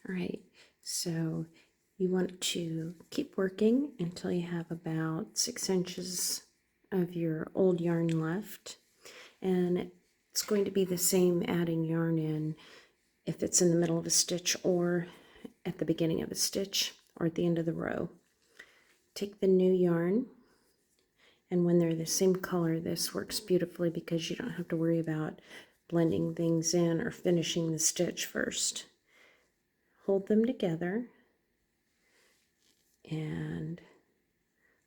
All right, so you want to keep working until you have about 6 inches of your old yarn left, and it's going to be the same adding yarn in if it's in the middle of a stitch or at the beginning of a stitch or at the end of the row. Take the new yarn, and when they're the same color, this works beautifully because you don't have to worry about blending things in or finishing the stitch first. Hold them together and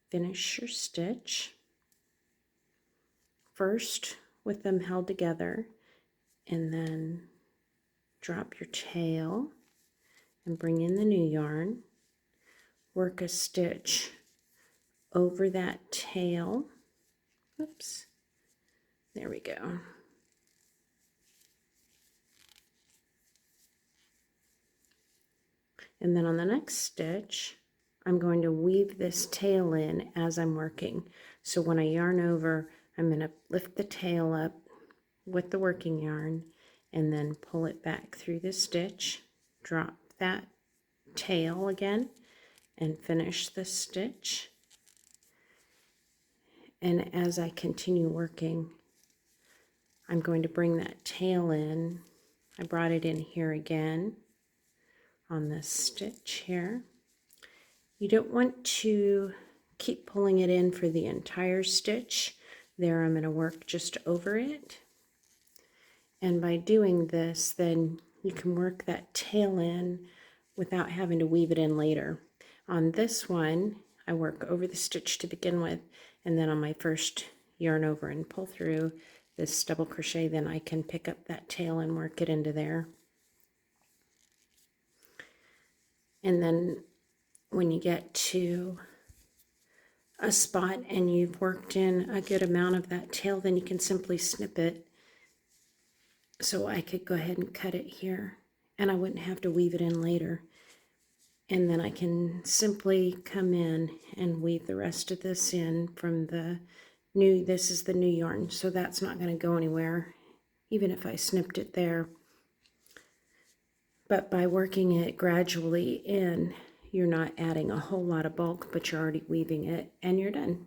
finish your stitch. First with them held together, and then drop your tail and bring in the new yarn. Work a stitch over that tail. Oops, there we go. And then on the next stitch, I'm going to weave this tail in as I'm working. So when I yarn over, I'm going to lift the tail up with the working yarn and then pull it back through the stitch, drop that tail again, and finish the stitch. And as I continue working, I'm going to bring that tail in. I brought it in here again on this stitch here. You don't want to keep pulling it in for the entire stitch. There, I'm going to work just over it. And by doing this, then you can work that tail in without having to weave it in later. On this one, I work over the stitch to begin with, and then on my first yarn over and pull through this double crochet, then I can pick up that tail and work it into there. And then when you get to a spot and you've worked in a good amount of that tail, then you can simply snip it. So I could go ahead and cut it here, and I wouldn't have to weave it in later. And then I can simply come in and weave the rest of this in from the new, this is the new yarn, so that's not going to go anywhere, even if I snipped it there. But by working it gradually in, you're not adding a whole lot of bulk, but you're already weaving it, and you're done.